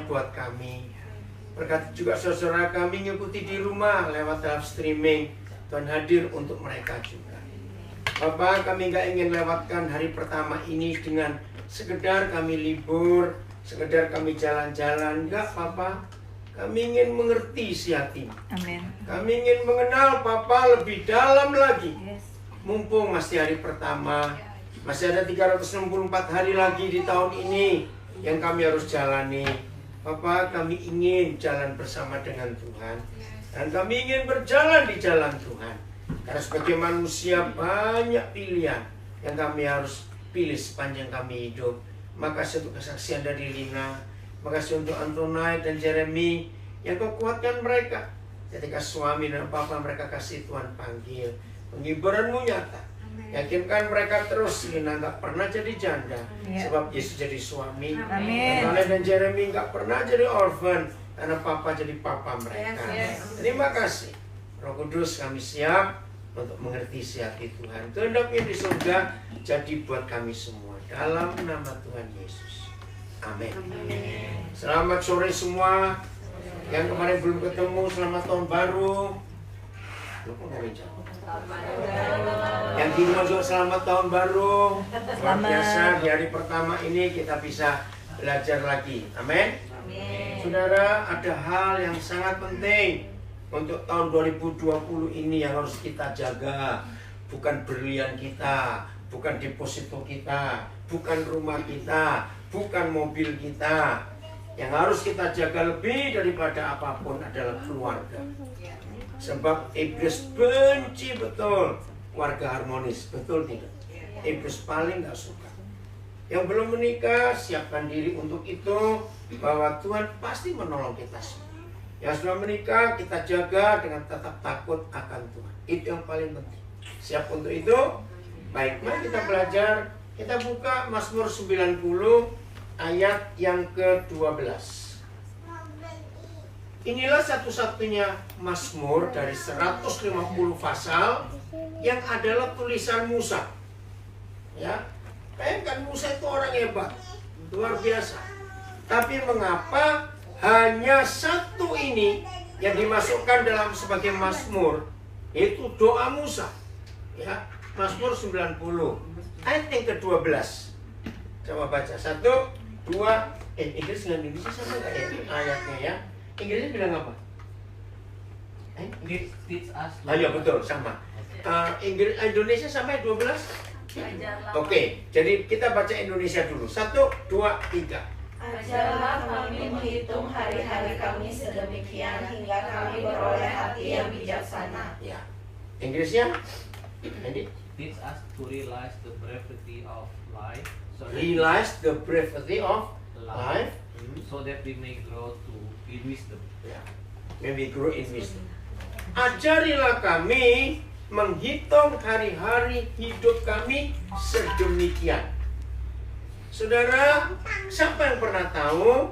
berkat buat kami. Berkat juga saudara kami ngikuti di rumah lewat live streaming. Tuhan hadir untuk mereka juga. Bapak, kami nggak ingin lewatkan hari pertama ini dengan sekedar kami libur, sekedar kami jalan-jalan. Enggak, Papa. Kami ingin mengerti isi hati. Amin. Kami ingin mengenal Papa lebih dalam lagi. Yes. Mumpung masih hari pertama, masih ada 364 hari lagi di tahun ini yang kami harus jalani. Papa, kami ingin jalan bersama dengan Tuhan. Dan kami ingin berjalan di jalan Tuhan. Karena sebagai manusia banyak pilihan yang kami harus pilih sepanjang kami hidup. Makasih untuk kesaksian dari Lina. Makasih untuk Antonai dan Jeremy yang kau kuatkan mereka. Ketika suami dan papa mereka kasih Tuhan panggil. Penghiburanmu nyata. Yakinkan mereka terus. Lina gak pernah jadi janda. Sebab Yesus jadi suami. Antonai dan Jeremy gak pernah jadi orphan. Karena papa jadi papa mereka. Terima kasih. Roh Kudus, kami siap untuk mengerti isi hati Tuhan. Kehendaknya di surga jadi buat kami semua. Dalam nama Tuhan Yesus. Amin. Selamat sore semua. Yang kemarin belum ketemu, selamat tahun baru. Yang di rumah juga selamat tahun baru. Luar biasa, di hari pertama ini kita bisa belajar lagi. Amin. Saudara, ada hal yang sangat penting untuk tahun 2020 ini yang harus kita jaga. Bukan berlian kita, bukan deposito kita, bukan rumah kita, bukan mobil kita. Yang harus kita jaga lebih daripada apapun adalah keluarga. Sebab iblis benci betul keluarga harmonis, betul tidak? Iblis paling gak suka. Yang belum menikah, siapkan diri untuk itu, bahwa Tuhan pasti menolong kita semua. Yang sudah menikah, kita jaga dengan tetap takut akan Tuhan. Itu yang paling penting. Siap untuk itu? Baik, mari kita belajar. Kita buka Mazmur 90 ayat yang ke-12. Inilah satu-satunya Mazmur dari 150 pasal yang adalah tulisan Musa. Ya, bayangkan Musa itu orang hebat, luar biasa. Tapi mengapa hanya satu ini yang dimasukkan dalam sebagai Mazmur, yaitu doa Musa? Ya, Mazmur 90 ayat yang ke-12. Coba baca 1, 2. Inggris dengan Indonesia sama nggak ya ayatnya ya? Inggrisnya bilang apa? Teach us. Ayo betul sama. Indonesia sampai 12. Oke, jadi kita baca Indonesia dulu. 1, 2, 3. Ajarlah kami menghitung hari-hari kami sedemikian hingga kami beroleh hati yang bijaksana. Ya. Inggrisnya? Jadi Teach us to realize the brevity of life. realize the brevity of life. So that we may grow to in wisdom. Ya. When we grow in wisdom. Ajarilah kami menghitung hari-hari hidup kami sedemikian. Saudara, siapa yang pernah tahu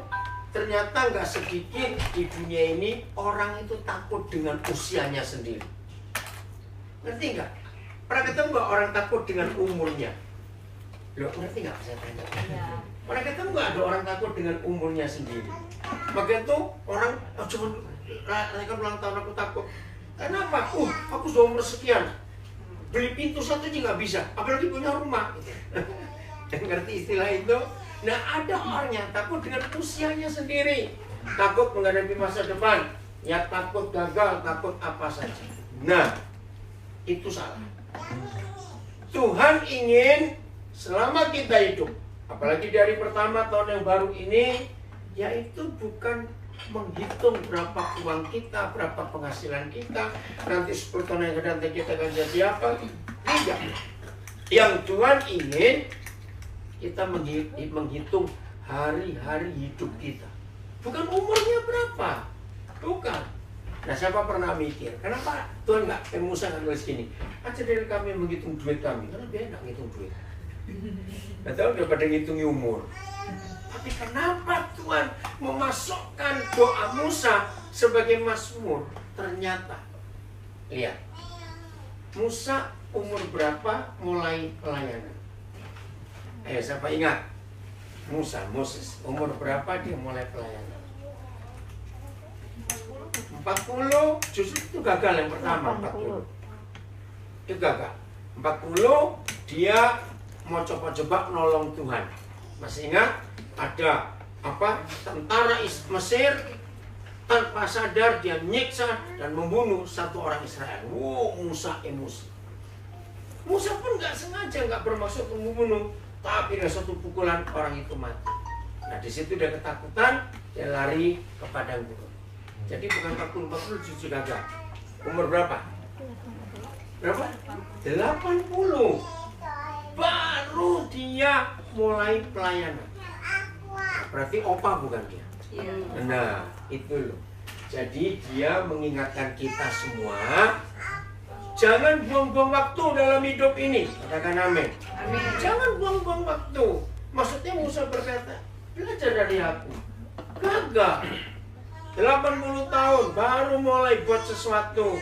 ternyata nggak sedikit di dunia ini orang itu takut dengan usianya sendiri. Ngerti nggak? Pernah ketemu nggak orang takut dengan umurnya? Loh, ngerti nggak saya tanya? Pernah ketemu nggak ada orang takut dengan umurnya sendiri? Maka itu orang, cuma mereka ulang tahun aku takut. Kenapa? Aku sudah umur sekian. Beli pintu satu aja nggak bisa, apalagi punya rumah. Yang ngerti istilah itu? Nah, ada orang yang takut dengan usianya sendiri. Takut menghadapi masa depan. Ya takut gagal, takut apa saja. Nah, itu salah. Tuhan ingin selama kita hidup, apalagi dari pertama tahun yang baru ini, yaitu bukan menghitung berapa uang kita, berapa penghasilan kita, nanti 10 tahun yang akan datang kita akan jadi apa. Tidak. Yang Tuhan ingin kita menghitung hari-hari hidup kita, bukan umurnya berapa, bukan. Nah, siapa pernah mikir, kenapa Tuhan nggak Musa nggak nulis gini? Aja dari kami menghitung duit kami, karena dia nggak ngitung duit. Nggak tahu daripada ngitungi umur. Tapi kenapa Tuhan memasukkan doa Musa sebagai Mazmur? Ternyata, lihat, Musa umur berapa mulai pelayanan? Ayo, siapa ingat? Moses, umur berapa dia mulai pelayanan? 40 justru itu gagal yang pertama. 40 itu gagal. 40 dia mau coba-coba nolong Tuhan. Masih ingat ada apa? Tentara Mesir tanpa sadar dia nyiksa dan membunuh satu orang Israel. Musa emosi. Musa pun nggak sengaja, nggak bermaksud membunuh, tapi dengan satu pukulan orang itu mati. Nah di situ dia ketakutan, dia lari ke padang gurun. Jadi bukan 40 justru gagal. Umur berapa? Berapa? 80. Baru dia mulai pelayanan. Nah, berarti opa bukan dia. Nah itu loh. Jadi dia mengingatkan kita semua, jangan buang-buang waktu dalam hidup ini. Katakan amin. Jangan buang-buang waktu. Maksudnya Musa berkata, belajar dari aku. Gagal. 80 tahun baru mulai buat sesuatu.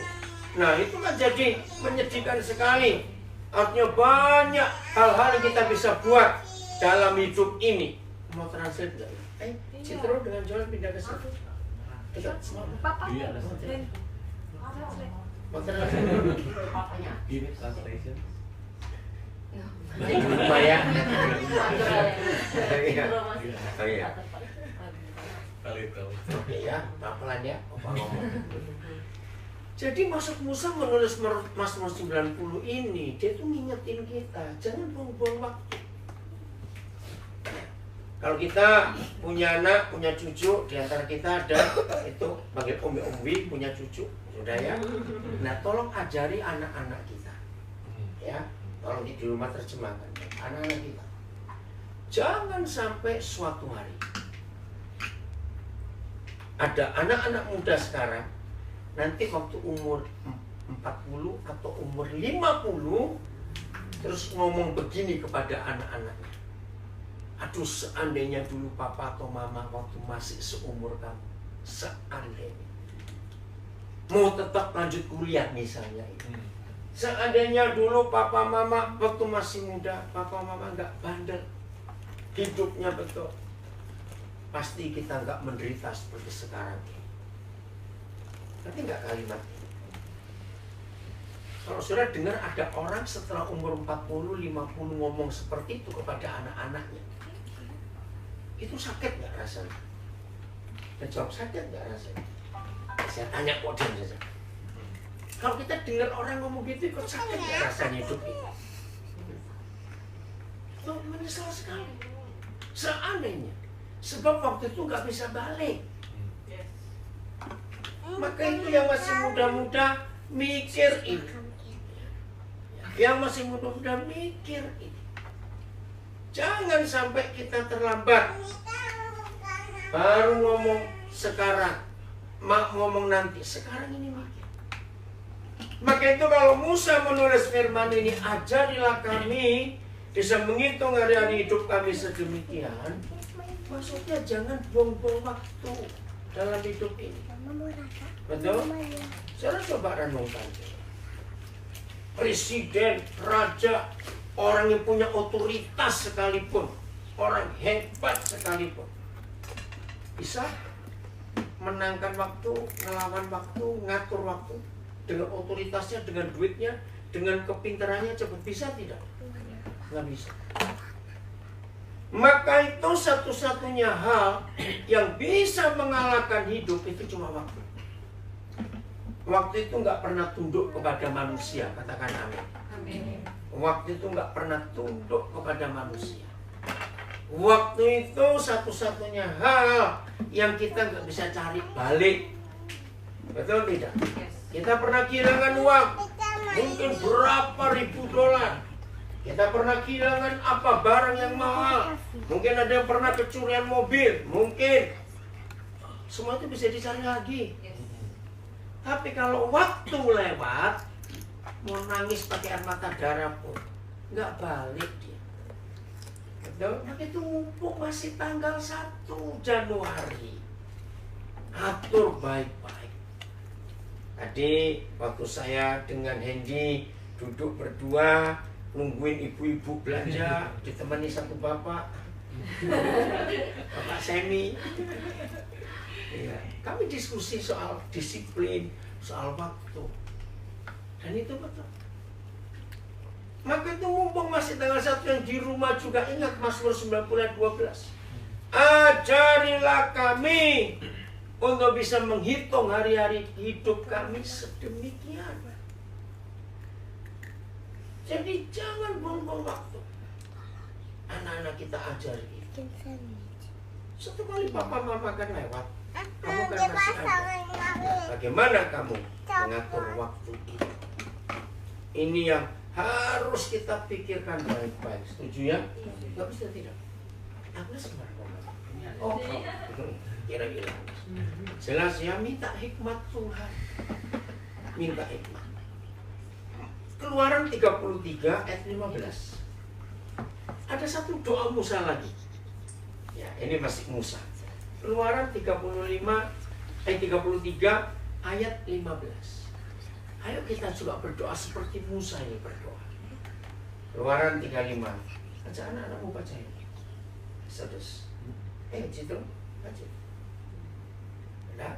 Nah itu kan jadi menyedihkan sekali. Artinya banyak hal-hal yang kita bisa buat dalam hidup ini. Mau translate gak? Citro dengan Joel pindah ke situ. Dekat semua. Iya, Mau translate? Give translation. Lupa ya. Oh iya. Iya, pelan ya. Opa ngomong. Jadi maksud Musa menulis Mazmur 90 ini, dia tuh ngingetin kita, jangan buang-buang waktu. Kalau kita punya anak, punya cucu, di antara kita ada itu panggil ombi punya cucu, sudah ya. Nah, tolong ajari anak-anak kita, ya. Tolong di rumah terjemahkan anak-anak kita. Jangan sampai suatu hari ada anak-anak muda sekarang, nanti waktu umur 40 atau umur 50 terus ngomong begini kepada anak-anaknya. Aduh, seandainya dulu papa atau mama waktu masih seumur kamu, seandainya mau tetap lanjut kuliah misalnya itu. Seandainya dulu papa mama waktu masih muda, papa mama nggak bandel, hidupnya betul, pasti kita nggak menderita seperti sekarang. Nanti nggak kalimat ini. Kalau saudara dengar ada orang setelah umur 40-50 ngomong seperti itu kepada anak-anaknya, itu sakit nggak rasanya? Dan jawab sakit nggak rasanya? Saya tanya kode saja. Kalau kita dengar orang ngomong gitu, kok sakit nggak rasanya hidup ini? Itu menyesal sekali. Seandainya, sebab waktu itu nggak bisa balik. Maka itu yang masih muda-muda mikir ini. Yang masih muda-muda mikir ini. Jangan sampai kita terlambat. Baru ngomong sekarang, ngomong nanti. Sekarang ini mikir. Maka itu kalau Musa menulis firman ini, ajarilah kami bisa menghitung hari-hari hidup kami sedemikian. Maksudnya jangan buang-buang waktu dalam hidup ini. Betul? Saya coba renungkan. Presiden, raja, orang yang punya otoritas sekalipun, orang hebat sekalipun, bisa menangkan waktu, ngelawan waktu, ngatur waktu dengan otoritasnya, dengan duitnya, dengan kepintarannya cepat bisa tidak? Nggak bisa. Maka itu satu-satunya hal yang bisa mengalahkan hidup itu cuma waktu. Waktu itu nggak pernah tunduk kepada manusia, katakan amin. Waktu itu nggak pernah tunduk kepada manusia. Waktu itu satu-satunya hal yang kita nggak bisa cari balik. Betul tidak? Kita pernah kehilangan uang, mungkin berapa ribu dolar. Kita pernah kehilangan apa barang yang mahal. Mungkin ada yang pernah kecurian mobil, mungkin. Semua itu bisa dicari lagi. Tapi kalau waktu lewat, mau nangis pakai air mata darah pun nggak balik dia. Betul? Maka itu mumpung masih tanggal 1 Januari. Atur baik-baik. Tadi waktu saya dengan Hendy duduk berdua nungguin ibu-ibu belanja, ditemani satu bapak, Bapak Semi. Iya. Kami diskusi soal disiplin, soal waktu. Dan itu betul. Maka itu mumpung masih tanggal 1 yang di rumah juga ingat Mazmur 90 ayat 12. Ajarilah kami untuk bisa menghitung hari-hari hidup kami sedemikian. Jadi jangan buang-buang waktu. Anak-anak kita ajari. Satu kali papa mama kan lewat, kamu kan masih ada. Bagaimana kamu mengatur waktu itu? Ini yang harus kita pikirkan baik-baik. Setuju ya? Gak bisa tidak. Agnes kemana? Oh, kira-kira. Jelas ya, minta hikmat Tuhan. Minta hikmat. Keluaran 33 ayat 15. Ada satu doa Musa lagi. Ya, ini masih Musa. Keluaran 33 ayat 15. Ayo kita juga berdoa seperti Musa ini berdoa. Keluaran 35. Baca anak-anakmu baca ini. Terus. Situ. Baca. Nah.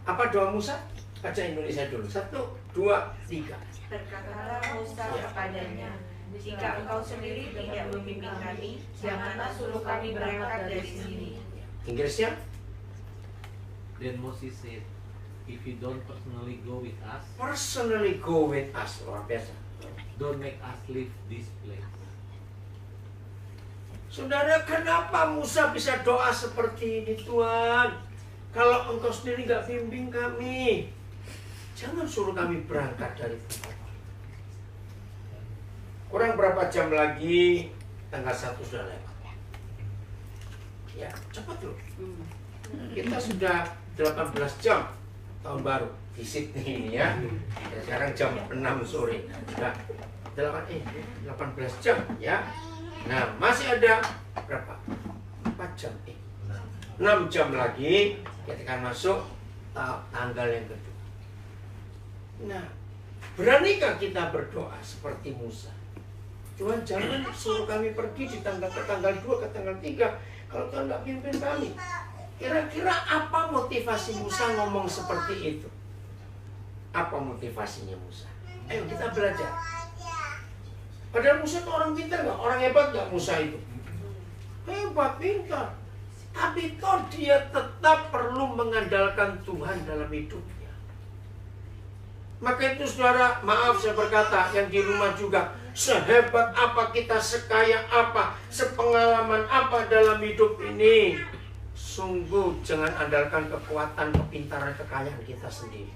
Apa doa Musa? Baca Indonesia dulu. 1, 2, 3. Berkatalah Musa kepadanya, jika engkau sendiri tidak membimbing kami, janganlah suruh kami berangkat dari sini. Inggrisnya? Then Moses said, if you don't personally go with us, Luar biasa. don't make us leave this place. Saudara, kenapa Musa bisa doa seperti ini, Tuhan? Kalau engkau sendiri gak bimbing kami, jangan suruh kami berangkat dari tempat. Kurang berapa jam lagi tanggal 1 sudah lewat. Ya, cepat loh. Kita sudah 18 jam tahun baru di Sydney ini ya. Sekarang jam 6 sore. Sudah 18 jam ya. Nah, masih ada berapa? 4 jam. 6 jam lagi kita akan masuk tanggal yang kedua. Nah, beranikah kita berdoa seperti Musa? Tuhan, jangan suruh kami pergi di tanggal 2 ke tanggal 3 kalau Tuhan nggak pimpin kami. Kira-kira apa motivasi Musa ngomong seperti itu? Apa motivasinya Musa? Ayo kita belajar. Padahal Musa itu orang pintar nggak? Orang hebat nggak Musa itu? Hebat, pintar. Tapi toh dia tetap perlu mengandalkan Tuhan dalam hidupnya. Maka itu saudara, maaf saya berkata, yang di rumah juga, sehebat apa kita, sekaya apa, sepengalaman apa dalam hidup ini, sungguh jangan andalkan kekuatan, kepintaran, kekayaan kita sendiri.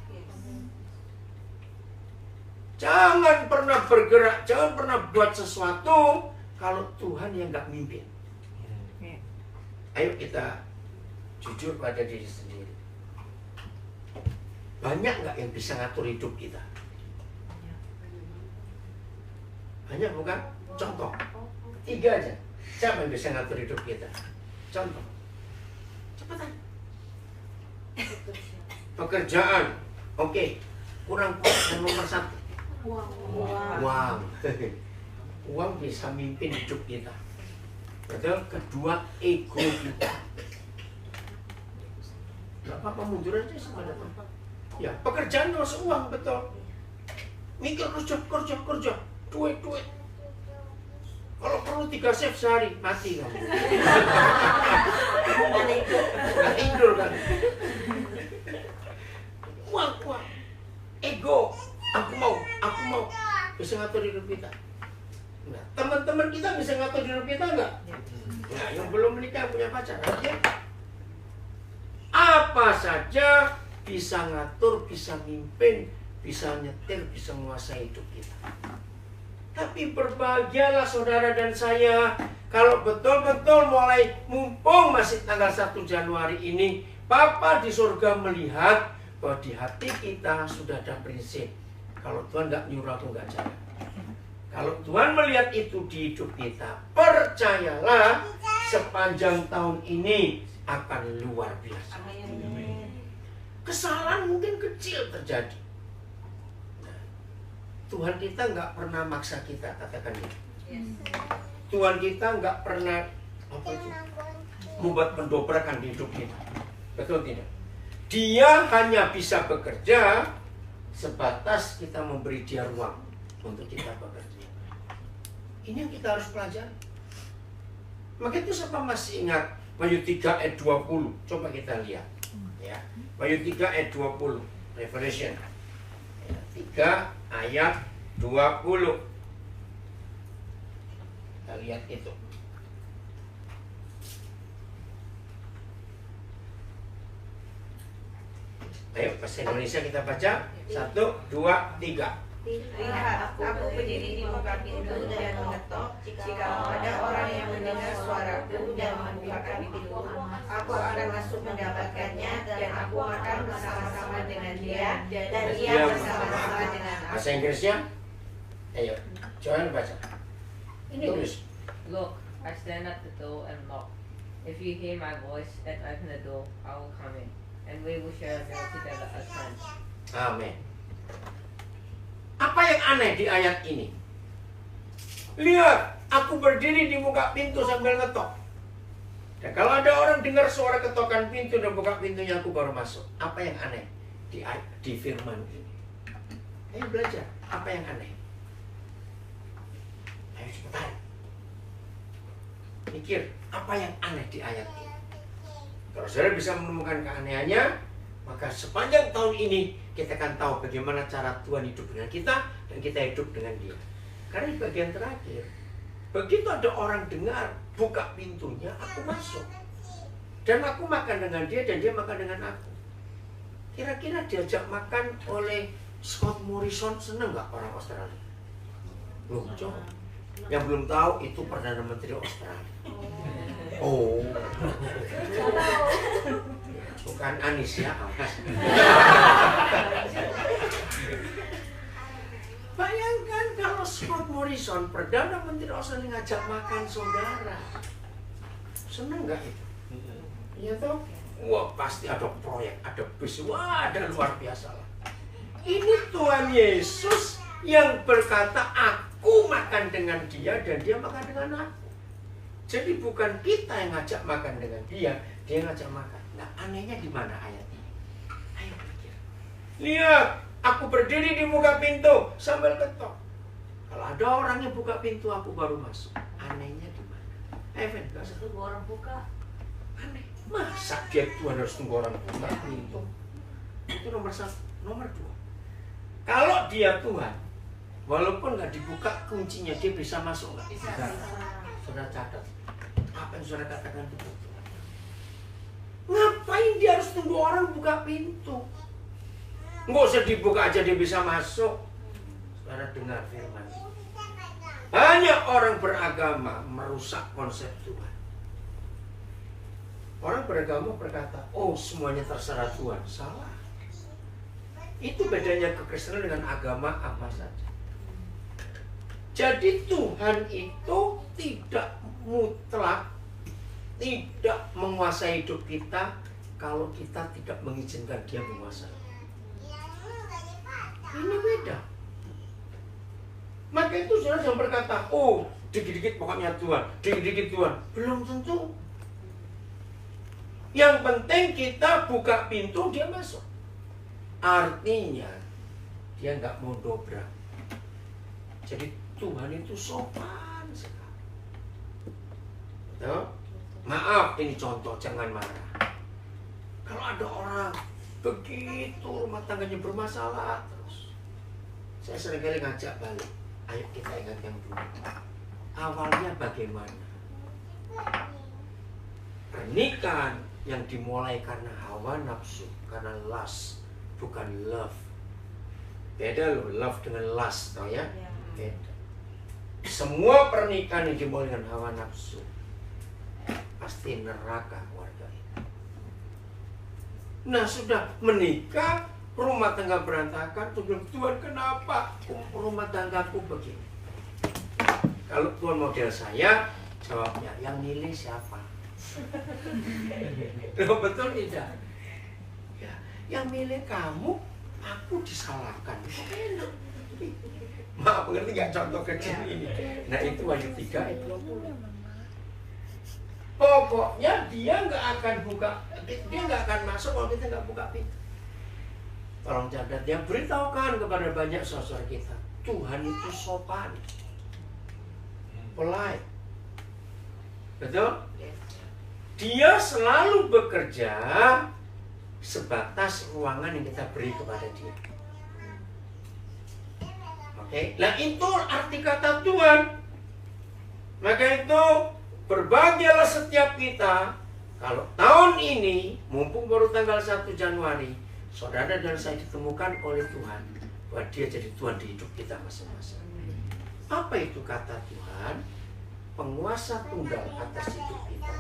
Jangan pernah bergerak, jangan pernah buat sesuatu kalau Tuhan yang nggak mimpin. Ayo kita jujur pada diri sendiri. Banyak nggak yang bisa ngatur hidup kita? Banyak bukan? Contoh 3 aja. Siapa yang bisa ngatur hidup kita? Contoh. Cepetan. Pekerjaan. Oke. Kurang yang nomor 1. Uang. Uang bisa mimpin hidup kita. Betul. Kedua, ego kita. Gak apa-apa, mundur aja sama datang. Ya, pekerjaan harus uang, betul. Mikir kerja, duit. Kalau perlu 3 shift sehari, mati kamu. Gak tidur kan. Uang. Ego. Aku mau. Bisa ngatur hidup kita. Nah, teman-teman kita bisa ngatur hidup kita enggak? Nah, yang belum menikah punya pacar aja. Apa saja bisa ngatur, bisa mimpin, bisa nyetir, bisa menguasai hidup kita. Tapi berbahagialah saudara dan saya kalau betul-betul mulai mumpung masih tanggal 1 Januari ini, Bapa di surga melihat bahwa di hati kita sudah ada prinsip. Kalau Tuhan nggak nyuruh aku nggak jalan. Kalau Tuhan melihat itu di hidup kita, percayalah sepanjang tahun ini akan luar biasa. Kesalahan mungkin kecil terjadi. Nah, Tuhan kita nggak pernah maksa kita, katakan gitu. Tuhan kita nggak pernah membuat pendobrakan di hidup kita. Betul tidak? Dia hanya bisa bekerja sebatas kita memberi dia ruang untuk kita bekerja. Ini yang kita harus pelajari. Maka itu siapa masih ingat Wahyu 3 ayat 20? Coba kita lihat. Ya, Wahyu 3 ayat 20. Revelation. Ya, 3 ayat 20. Kita lihat itu. Ayo, bahasa Indonesia kita baca. 1, 2, 3. Lihat, aku berdiri di muka pintu dan mengetok. Jika ada orang yang mendengar suaraku dan membukakan pintu, aku akan masuk mendapatkannya dan aku akan bersama-sama dengan dia dan dia bersama-sama dengan aku. Bahasa Inggrisnya? Ayo, jangan baca. Tulis. Look, I stand at the door and knock. If you hear my voice and open the door, I will come in, and we will share a meal together as friends. Amin. Apa yang aneh di ayat ini? Lihat, aku berdiri di muka pintu sambil ngetok. Dan kalau ada orang dengar suara ketokan pintu dan buka pintunya, aku baru masuk. Apa yang aneh di firman ini? Ayo belajar, apa yang aneh? Ayo cepetan. Mikir, apa yang aneh di ayat ini? Kalau saudara bisa menemukan keanehannya, maka sepanjang tahun ini kita akan tahu bagaimana cara Tuhan hidup dengan kita dan kita hidup dengan Dia. Karena di bagian terakhir, begitu ada orang dengar, buka pintunya, aku masuk. Dan aku makan dengan dia dan dia makan dengan aku. Kira-kira diajak makan oleh Scott Morrison, seneng nggak orang Australia? Belum, coba. Yang belum tahu itu Perdana Menteri Australia. Oh, bukan Anies ya, Anas. Bayangkan kalau Scott Morrison, Perdana Menteri Australia, ngajak makan saudara. Seneng nggak itu? Iya toh? Wah, pasti ada proyek, ada bis, wah, ada luar biasa lah. Ini Tuhan Yesus yang berkata, aku makan dengan dia dan dia makan dengan aku. Jadi bukan kita yang ngajak makan dengan dia ngajak makan. Nah, anehnya di mana ayat ini? Ayo pikir. Lihat, aku berdiri di muka pintu sambil ketok. Kalau ada orang yang buka pintu, aku baru masuk. Anehnya di mana? Evan, gak usah tunggu orang buka. Aneh. Masa dia Tuhan harus tunggu orang buka pintu? Itu nomor 1. Nomor 2. Kalau dia Tuhan, walaupun nggak dibuka kuncinya, dia bisa masuk nggak? Bisa. Saudara catat. Apa yang saudara katakan itu? Ngapain dia harus tunggu orang buka pintu? Nggak usah dibuka aja dia bisa masuk. Saudara dengar firman. Banyak orang beragama merusak konsep Tuhan. Orang beragama berkata, oh semuanya terserah Tuhan. Salah. Itu bedanya kekristenan dengan agama apa saja. Jadi Tuhan itu tidak mutlak, tidak menguasai hidup kita kalau kita tidak mengizinkan Dia menguasai. Ini beda. Maka itu saudara jangan berkata, oh dikit-dikit pokoknya Tuhan, dikit-dikit Tuhan. Belum tentu. Yang penting kita buka pintu, Dia masuk. Artinya Dia nggak mau dobrak. Jadi Tuhan itu sopan sekali. Tuh? Maaf, ini contoh, jangan marah. Kalau ada orang begitu rumah tangganya bermasalah terus, saya seringkali ngajak balik. Ayo kita ingat yang dulu. Awalnya bagaimana? Pernikahan yang dimulai karena hawa nafsu, karena lust, bukan love. Beda loh, love dengan lust, tau ya? Beda. Semua pernikahan yang dimulai dengan hawa nafsu pasti neraka warga itu. Nah sudah menikah, rumah tangga berantakan, Tuhan kenapa rumah tanggaku begini? Kalau Tuhan model saya, jawabnya yang milih siapa? Loh, betul tidak? Ya, yang milih kamu, aku disalahkan. Enak. Maaf, ngerti gak contoh kecil ini? Nah itu Wahyu 3 ayat 20. Pokoknya dia nggak akan masuk kalau kita nggak buka pintu. Tolong catat, yang beritahukan kepada banyak saudara kita, Tuhan itu sopan, polite, betul? Dia selalu bekerja sebatas ruangan yang kita beri kepada dia. Oke, nah itu arti kata Tuhan. Maka itu berbahagialah setiap kita kalau tahun ini, mumpung baru tanggal 1 Januari, saudara dan saya ditemukan oleh Tuhan bahwa dia jadi Tuhan di hidup kita masing-masing. Apa itu kata Tuhan? Penguasa tunggal atas hidup kita,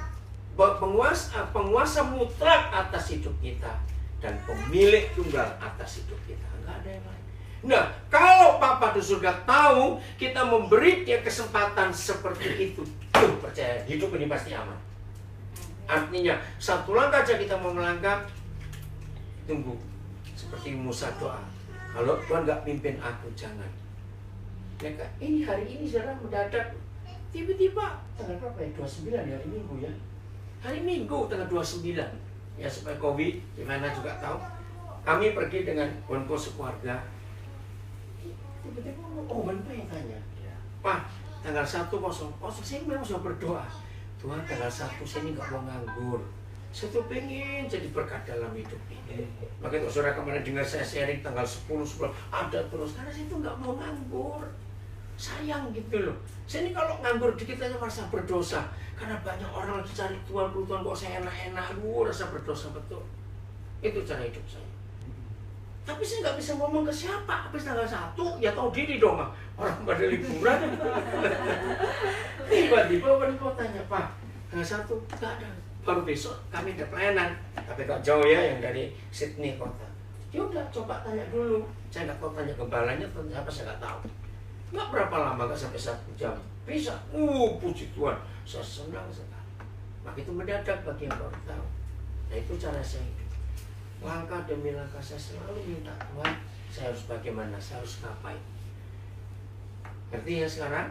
penguasa mutlak atas hidup kita, dan pemilik tunggal atas hidup kita. Enggak ada yang lain. Nah, kalau Papa di surga tahu kita memberi dia kesempatan seperti itu, percaya hidup ini pasti aman. Artinya satu langkah aja kita mau melangkah, tunggu. Seperti Musa doa, kalau Tuhan nggak pimpin aku, jangan. Mereka, ini hari ini saudara mendadak, tiba-tiba tanggal berapa ya? 29 ya, hari Minggu ya. Hari Minggu tanggal 29. Ya supaya Covid, gimana juga tahu. Kami pergi dengan Bonko sekeluarga. Tiba-tiba, Bonko yang tanya, Pak, tanggal 1 kosong, saya memang sudah berdoa. Tuhan tanggal 1 saya ini nggak mau nganggur. Saya tuh pengen jadi berkat dalam hidup ini. Makanya kalau saudara kemarin dengar saya sharing tanggal 10 ada terus. Karena saya tuh nggak mau nganggur. Sayang gitu loh. Saya ini kalau nganggur dikit aja merasa berdosa. Karena banyak orang lagi cari Tuhan kok saya enak-enak. Rasa berdosa betul. Itu cara hidup saya. Tapi saya nggak bisa ngomong ke siapa. Habis tanggal 1, ya tahu diri dong. Orang pada liburan. Tiba-tiba Bonko tanya, Pak, tanggal 1 nggak ada. Baru besok kami ada pelayanan. Tapi gak jauh ya, yang dari Sydney kota. Ya udah, coba tanya dulu. Saya nggak tahu tanya gembalanya atau apa, saya nggak tahu. Nggak berapa lama, nggak sampai 1 jam. Bisa. Puji Tuhan. Saya senang sekali. Maka itu mendadak bagi yang baru tahu. Nah itu cara saya hidup. Langkah demi langkah saya selalu minta Tuhan, saya harus bagaimana, saya harus ngapain. Ngerti ya sekarang?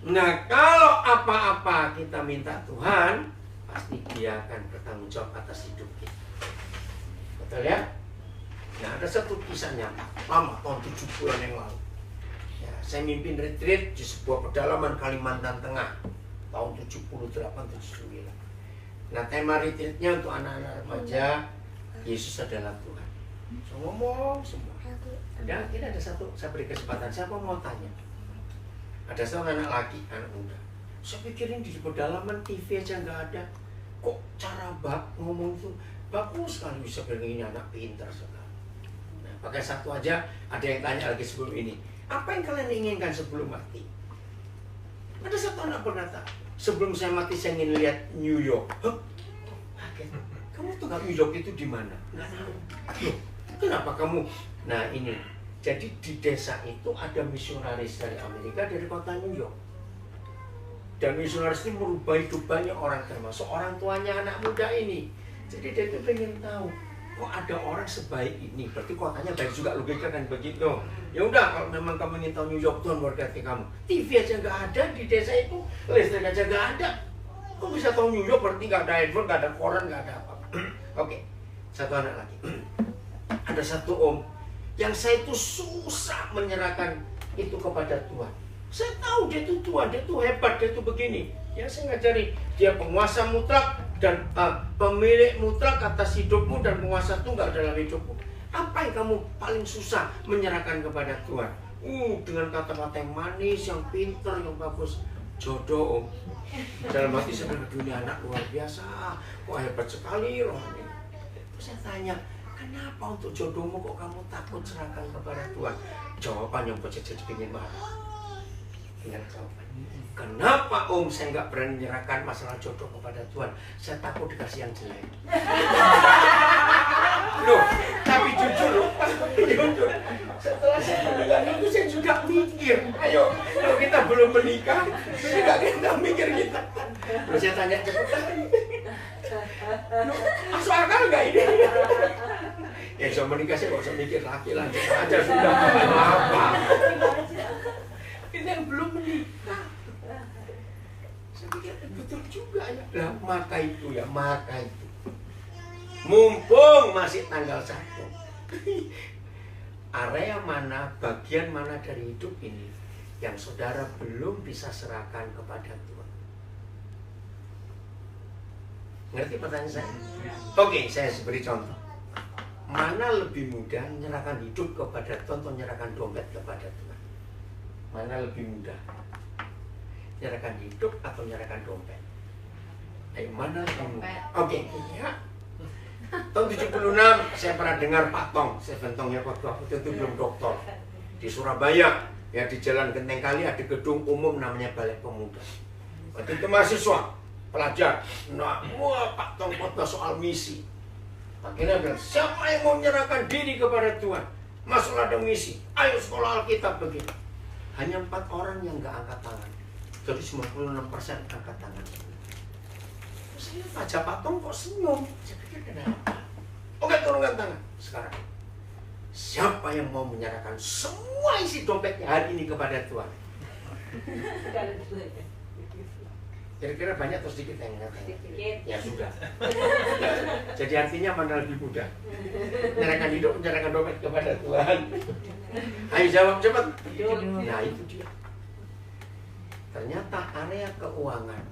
Nah kalau apa-apa kita minta Tuhan, pasti dia akan bertanggung jawab atas hidup kita. Betul ya? Nah ada satu kisah nyata, lama, tahun 70-an yang lalu. Ya, saya mimpin retreat di sebuah pedalaman Kalimantan Tengah, tahun 78-79. Nah tema retreatnya untuk anak-anak remaja, Yesus adalah Tuhan. Saya ngomong semua. Dan akhirnya ada satu, saya beri kesempatan, siapa mau tanya? Ada seorang anak laki, anak muda. Saya pikirin di pedalaman TV aja nggak ada. Kok cara ngomong itu bagus sekali, bisa bilang ini anak pintar sekali. Nah, pakai satu aja, ada yang tanya lagi sebelum ini. Apa yang kalian inginkan sebelum mati? Ada satu anak berkata, sebelum saya mati saya ingin lihat New York. Hah? Kaget. Kamu tuh nggak New York itu di mana? Nggak tahu. Loh, kenapa kamu? Nah ini, jadi di desa itu ada misionaris dari Amerika, dari kota New York. Dan misionaris ini merubah hidup banyak orang, termasuk orang tuanya anak muda ini. Jadi dia itu pengen tahu, kok ada orang sebaik ini? Berarti kotanya baik juga, logika kan begitu. Ya udah, kalau memang kamu ingin tahu New York, Tuhan berkati kamu. TV aja nggak ada di desa itu, listrik aja nggak ada. Kok bisa tahu New York? Berarti nggak ada handphone, nggak ada koran, nggak ada apa. Oke, satu anak lagi. Ada satu om yang saya itu susah menyerahkan itu kepada Tuhan. Saya tahu dia itu Tuhan, dia itu hebat, dia itu begini. Yang saya ngajari, dia penguasa mutlak dan pemilik mutlak atas hidupmu dan penguasa tunggal dalam hidupmu. Apa yang kamu paling susah menyerahkan kepada Tuhan? Dengan kata-kata yang manis, yang pintar, yang bagus. Jodoh om. Dalam hati saya bilang, dunia anak luar biasa, kok hebat sekali rohani. Terus saya tanya, kenapa untuk jodohmu kok kamu takut serahkan kepada Tuhan? Jawaban yang buat saya jadi marah. Ingat jawaban. Kenapa om saya nggak berani menyerahkan masalah jodoh kepada Tuhan? Saya takut dikasih yang jelek. Loh, tapi jujur loh, jujur. Setelah saya mendengar itu saya juga mikir, ayo, kalau kita belum menikah, juga kita mikir kita. Terus saya tanya cepetan, masuk akal nggak ini? Ya so menikah saya nggak usah mikir laki aja sudah apa. Kita yang belum menikah. Saya pikir Betul juga ya. Lah, maka itu. Mumpung masih tanggal 1. Area mana, bagian mana dari hidup ini yang saudara belum bisa serahkan kepada Tuhan? Ngerti pertanyaan saya? Oke, saya beri contoh. Mana lebih mudah menyerahkan hidup kepada Tuhan atau menyerahkan dompet kepada Tuhan? Mana lebih mudah? Menyerahkan hidup atau menyerahkan dompet? Ayo, mana lebih mudah? Oke, ya. Tahun 76 saya pernah dengar Pak Tong, saya bentongnya waktu itu belum doktor, di Surabaya, ya di Jalan Genteng Kali ada gedung umum namanya Balai Pemuda. Waktu itu mahasiswa, pelajar, nah, wah Pak Tong khotbah soal misi. Akhirnya bilang, siapa yang mau menyerahkan diri kepada Tuhan? Masuk ada misi, ayo sekolah Alkitab begini. Hanya 4 orang yang nggak angkat tangan, jadi 96% angkat tangan. Saya baca Pak Tong kok senyum. Saya pikir kenapa? Oke, turunkan tangan sekarang. Siapa yang mau menyerahkan semua isi dompetnya hari ini kepada Tuhan? Kira-kira banyak atau sedikit yang mengatakan? Ya sudah. Jadi artinya mana lebih mudah? Menyerahkan hidup, menyerahkan dompet kepada Tuhan. Ayo jawab cepat. Nah itu dia. Ternyata area keuangan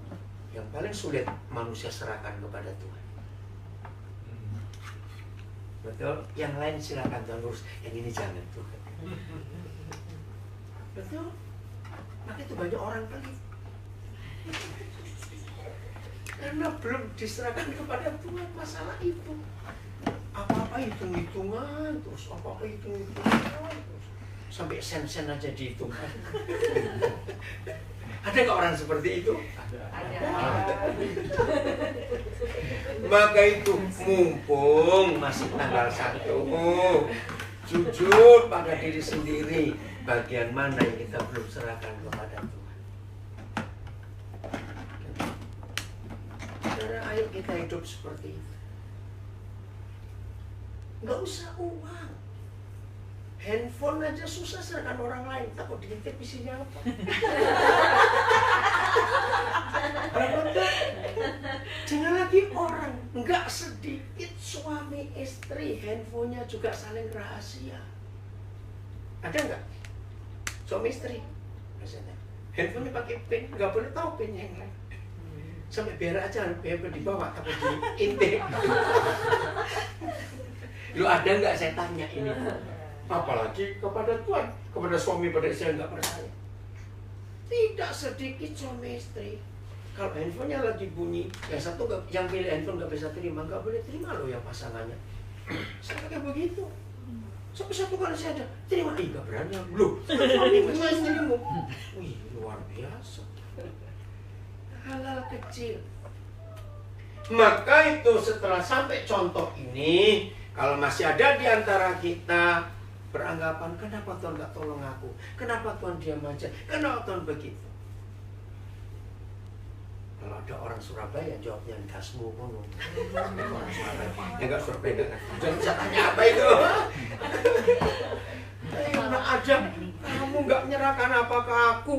yang paling sulit manusia serahkan kepada Tuhan. Betul? Yang lain silakan Tuhan urus, yang ini jangan Tuhan. Betul? Maka itu banyak orang pelit. Karena belum diserahkan kepada Tuhan masalah itu. Apa-apa hitung-hitungan terus, apa-apa hitung-hitungan terus. Sampai sen-sen aja dihitungkan. Ada nggak orang seperti itu? Ada. Maka itu mumpung masih tanggal 1, jujur pada diri sendiri, bagian mana yang kita belum serahkan kepada Tuhan. Saudara, ayo kita hidup seperti itu. Nggak usah uang. Handphone aja susah serahkan orang lain, takut diintip isinya apa. Jangan lagi orang, nggak sedikit suami istri handphonenya juga saling rahasia. Ada nggak? Suami istri, misalnya, handphonenya pakai pin, nggak boleh tahu pin yang lain. Sampai biar aja handphone dibawa, takut diintip. Lu ada nggak saya tanya ini? Apalagi kepada Tuhan, kepada suami, pada istri yang nggak percaya. Tidak sedikit suami istri, kalau handphonenya lagi bunyi, yang satu yang pilih handphone nggak bisa terima, nggak boleh terima loh yang pasangannya. Saya pakai begitu. Sampai satu kali saya ada, terima, nggak berani loh. Suami sama istrimu, wih luar biasa. Hal-hal kecil. Maka itu setelah sampai contoh ini, kalau masih ada di antara kita beranggapan, kenapa Tuhan gak tolong aku? Kenapa Tuhan diam aja? Kenapa Tuhan begitu? Kalau ada orang Surabaya jawabnya gasmu kono. Orang Surabaya, ya gak Surabaya kan? Jangan bisa tanya apa itu. Enak aja, kamu gak menyerahkan apa ke aku.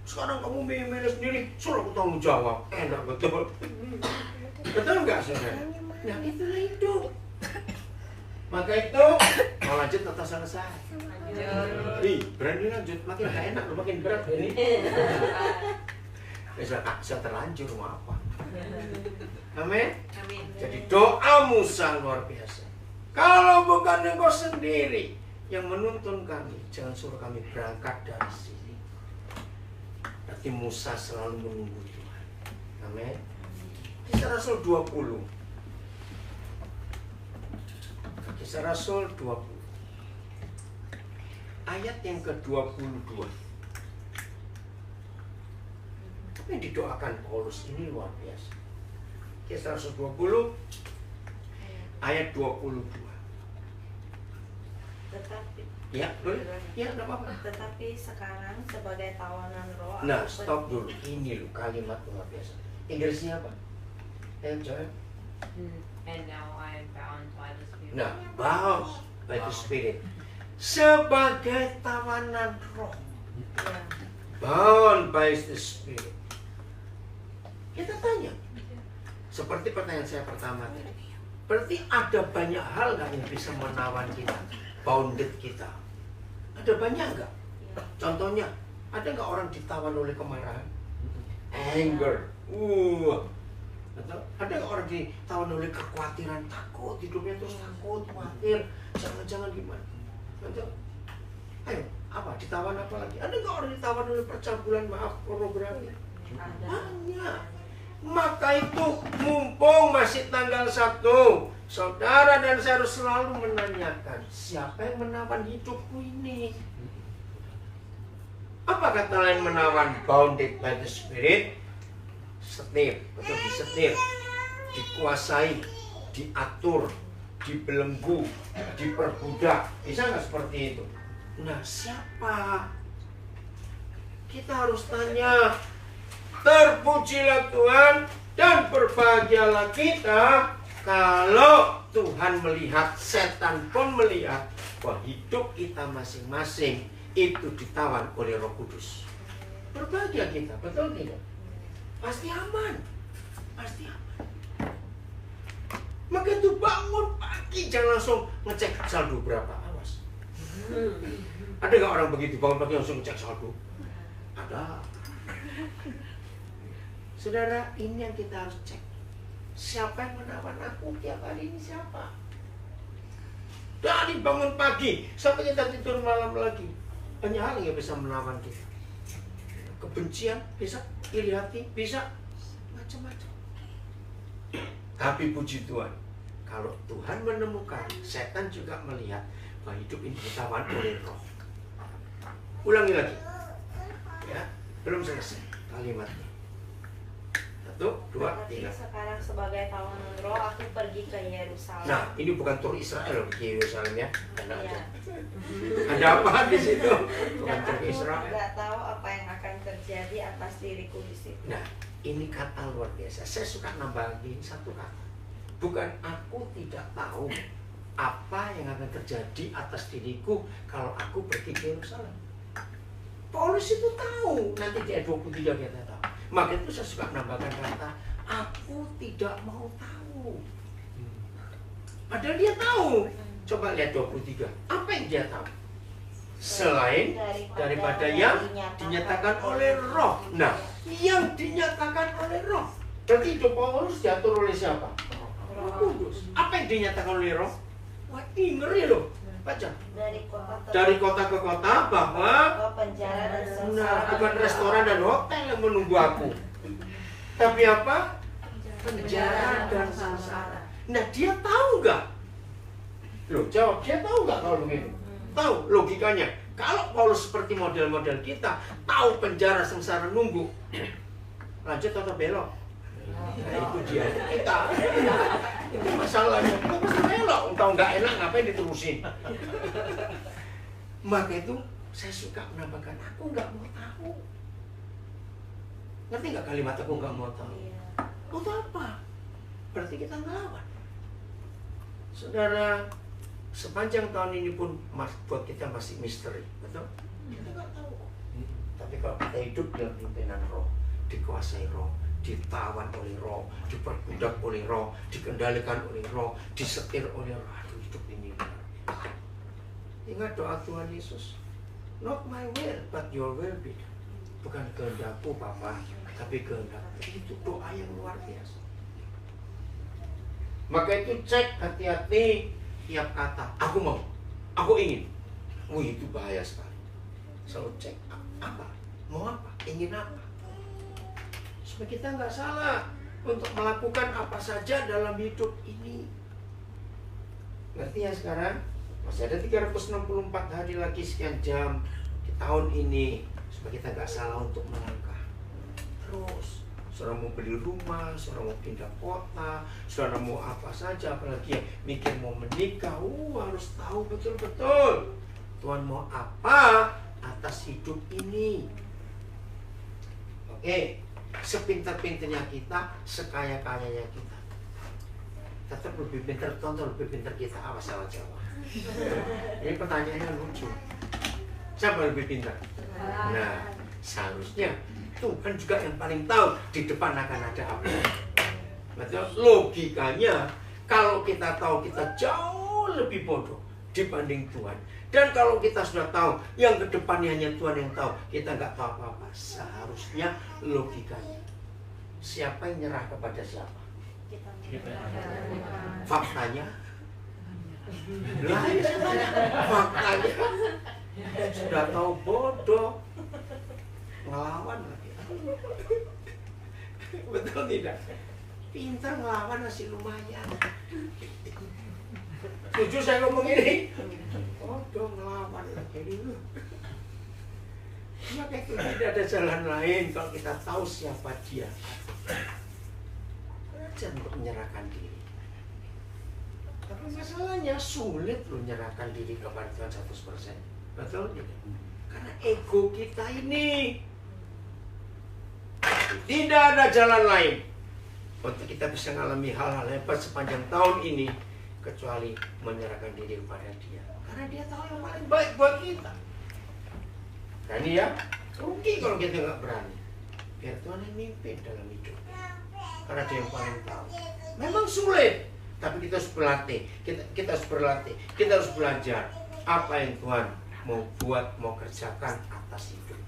Sekarang kamu milih sendiri, suruh aku tanggung jawab. Enak betul. Betul gak saudara? Nah itulah hidup. Maka itu mau lanjut atau selesai? Lanjut. Berani lanjut, makin gak enak, makin berat ini. Bisa terlanjur mau apa? Amin. Jadi doamu sangat luar biasa. Kalau bukan engkau sendiri yang menuntun kami, jangan suruh kami berangkat dari sini. Berarti Musa selalu menunggu Tuhan. Amin. Kisah Rasul 20. Kisah Rasul 20 ayat yang ke-22. Apa yang didoakan Paulus ini luar biasa. Kisah Rasul 20 ayat 22. Tetapi Ya, boleh? Ya, enggak apa-apa. Tetapi sekarang sebagai tawanan roh. Nah, stop dulu. Ini loh kalimat luar biasa. Inggrisnya apa? Enjoy. And now I am bound by the Spirit. Nah, bound by the Spirit. Sebagai tawanan roh. Ya. Bound by the Spirit. Kita tanya. Seperti pertanyaan saya pertama tadi. Berarti ada banyak hal nggak yang bisa menawan kita, bounded kita? Ada banyak nggak? Contohnya, ada nggak orang ditawan oleh kemarahan? Anger. Atau ada nggak orang ditawan oleh kekhawatiran, takut, hidupnya terus takut, khawatir, jangan-jangan gimana? Atau, ayo, apa? Ditawan apa lagi? Ada nggak orang ditawan oleh percabulan, maaf, pornografi? Banyak. Maka itu mumpung masih tanggal 1, saudara dan saya harus selalu menanyakan, siapa yang menawan hidupku ini? Apa kata lain menawan? Bounded by the Spirit, setir atau disetir, dikuasai, diatur, dibelenggu, diperbudak. Bisa nggak seperti itu? Nah, siapa? Kita harus tanya. Terpujilah Tuhan dan berbahagialah kita kalau Tuhan melihat, setan pun melihat bahwa hidup kita masing-masing itu ditawan oleh Roh Kudus. Berbahagia kita, betul tidak? Pasti aman. Pasti aman. Maka itu bangun pagi, jangan langsung ngecek saldo berapa. Awas. Ada nggak orang begitu bangun pagi langsung ngecek saldo? Ada. Saudara, ini yang kita harus cek. Siapa yang menawan aku tiap hari ini? Siapa? Dari bangun pagi sampai kita tidur malam lagi, banyak hal yang bisa menawan kita. Kebencian bisa, iri hati bisa, macam-macam. Tapi puji Tuhan, kalau Tuhan menemukan, setan juga melihat bahwa hidup ini ditawan oleh Roh. Ulangi lagi, ya, belum selesai kalimatnya. 1, 2, 3. Sekarang sebagai tawanan roh aku pergi ke Yerusalem. Nah, ini bukan tur Israel ke Yerusalem ya. Iya. Ada apa di situ? Bukan tur Israel. Tidak tahu apa yang akan terjadi atas diriku di situ. Nah, ini kata luar biasa. Saya suka nambahin satu kata. Bukan aku tidak tahu apa yang akan terjadi atas diriku kalau aku pergi ke Yerusalem. Paulus itu tahu. Nanti di ayat 23 kita tahu. Maka itu saya suka menambahkan kata, aku tidak mau tahu. Padahal dia tahu. Coba lihat 23. Apa yang dia tahu? Selain daripada yang dinyatakan oleh Roh. Nah, yang dinyatakan oleh Roh. Berarti hidup Paulus diatur oleh siapa? Roh Kudus. Apa yang dinyatakan oleh Roh? Wah, ini ngeri loh. Baca. Dari kota ke kota bahwa penjara dan nah, bukan restoran dan hotel yang menunggu aku, tapi apa? Penjara dan sengsara. Nah, dia tahu nggak? Loh, jawab, dia tahu nggak kalau begitu? Tahu logikanya. Kalau Paulus seperti model-model kita, tahu penjara sengsara nunggu, lanjut atau belok? Nah, itu dia kita. Itu masalahnya. Kita pasti belok. Tahu nggak enak, ngapain diterusin? Maka itu saya suka menambahkan, aku nggak mau tahu. Ngerti nggak kalimat aku nggak mau tahu? Mau tahu apa? Berarti kita ngelawan. Saudara, sepanjang tahun ini pun buat kita masih misteri, betul? Kita nggak tahu. Tapi kalau kita hidup dalam pimpinan Roh, dikuasai Roh, ditawan oleh Roh, diperbudak oleh Roh, dikendalikan oleh Roh, disetir oleh Roh. Aduh, hidup ini luar biasa. Ingat doa Tuhan Yesus, not my will, but your will be done. Bukan kehendakku Bapa, tapi kehendakmu. Itu doa yang luar biasa. Maka itu cek hati-hati tiap kata. Aku mau, aku ingin. Wih, itu bahaya sekali. Selalu cek apa, mau apa, ingin apa. Supaya kita nggak salah untuk melakukan apa saja dalam hidup ini. Ngerti ya sekarang? Masih ada 364 hari lagi sekian jam di tahun ini. Supaya kita nggak salah untuk melangkah terus. Saudara mau beli rumah, saudara mau pindah kota, saudara mau apa saja, apalagi yang mikir mau menikah, harus tahu betul-betul Tuhan mau apa atas hidup ini. Oke, sepintar-pintarnya kita, sekaya-kayanya kita, tetap lebih pintar, tonton lebih pintar kita. Awas salah jawab. Ini pertanyaannya lucu. Siapa lebih pintar? Nah, Seharusnya Tuhan juga yang paling tahu di depan akan ada apa. Betul? Logikanya, kalau kita tahu kita jauh lebih bodoh dibanding Tuhan. Dan kalau kita sudah tahu yang ke depannya hanya Tuhan yang tahu, kita nggak tahu apa-apa. Seharusnya logikanya, siapa yang nyerah kepada siapa? Faktanya, faktanya sudah tahu bodoh, ngelawan lagi. Betul tidak? Pintar ngelawan masih lumayan. Setuju saya ngomong ini? Bodoh ngelawan lagi. Maka itu tidak ada jalan lain kalau kita tahu siapa dia. Belajar untuk menyerahkan diri. Tapi masalahnya sulit loh menyerahkan diri kepada Tuhan 100%. Betul tidak? Karena ego kita ini tidak ada jalan lain untuk kita bisa mengalami hal-hal hebat sepanjang tahun ini kecuali menyerahkan diri kepada Dia. Karena Dia tahu yang paling baik buat kita. Berani ya? Rugi kalau kita nggak berani. Biar Tuhan yang mimpin dalam hidup. Karena Dia yang paling tahu. Memang sulit, tapi kita harus berlatih. Kita harus berlatih. Kita harus belajar apa yang Tuhan mau buat, mau kerjakan atas hidup.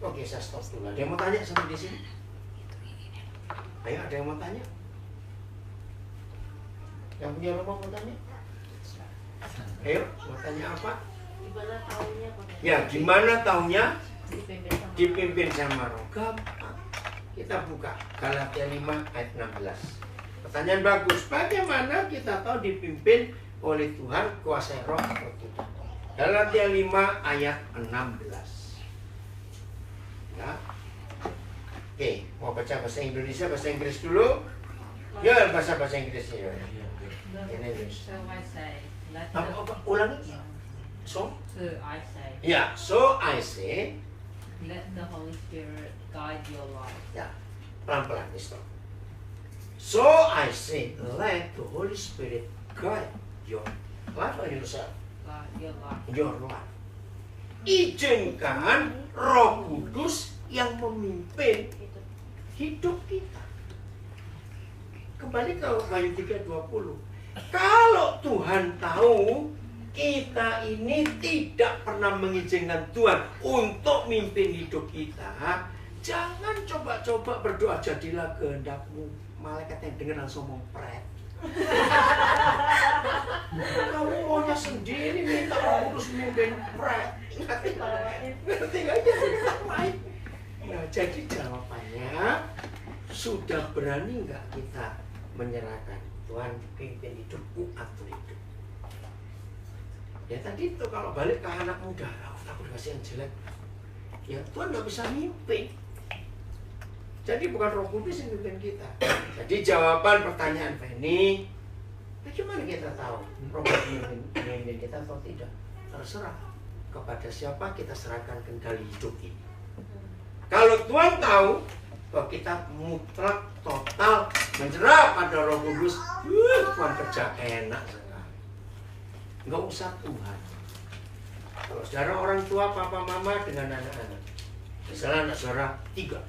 Oke, saya stop dulu. Ada yang mau tanya sampai di sini? Ayo, ada yang mau tanya? Yang punya rumah mau tanya? Ayo, mau tanya apa? Gimana tahunya? Ya, gimana tahunya? Dipimpin sama Dipimpin sama Roh. Gampang. Kita buka Galatia 5 ayat 16. Pertanyaan bagus. Bagaimana kita tahu dipimpin oleh Tuhan, kuasa Roh atau tidak? Galatia 5 ayat 16. Ya. Oke, mau baca bahasa Indonesia, bahasa Inggris dulu. Ya, bahasa Inggrisnya. Ya. Ini So I say, let apa, ulangi. So I say, ya, so I say. let the Holy Spirit guide your life. Ya, pelan-pelan, stop. So I say, let the Holy Spirit guide your life or yourself. Guide your life. Your life. Izinkan Roh Kudus yang memimpin hidup kita. Kembali ke Wahyu 3:20. Kalau Tuhan tahu kita ini tidak pernah mengizinkan Tuhan untuk mimpin hidup kita, jangan coba-coba berdoa jadilah kehendakmu. Malaikat yang dengar langsung mempret. Kamu maunya sendiri minta Roh Kudus mimpin pret. Ngerti gak ya? Nah, jadi jawabannya, sudah berani nggak kita menyerahkan Tuhan pimpin hidupku atau hidup? Ya tadi itu kalau balik ke anak muda, takut kasih yang jelek. Ya Tuhan nggak bisa mimpin. Jadi bukan Roh Kudus yang mimpin kita. Jadi jawaban pertanyaan Penny, bagaimana kita tahu Roh Kudus mimpin kita atau tidak? Terserah kepada siapa kita serahkan kendali hidup ini. Kalau Tuhan tahu bahwa kita mutlak total menyerah pada Roh Kudus, Tuhan kerja enak sekali. Nggak usah Tuhan. Kalau saudara orang tua, papa, mama dengan anak-anak, misalnya anak saudara 3,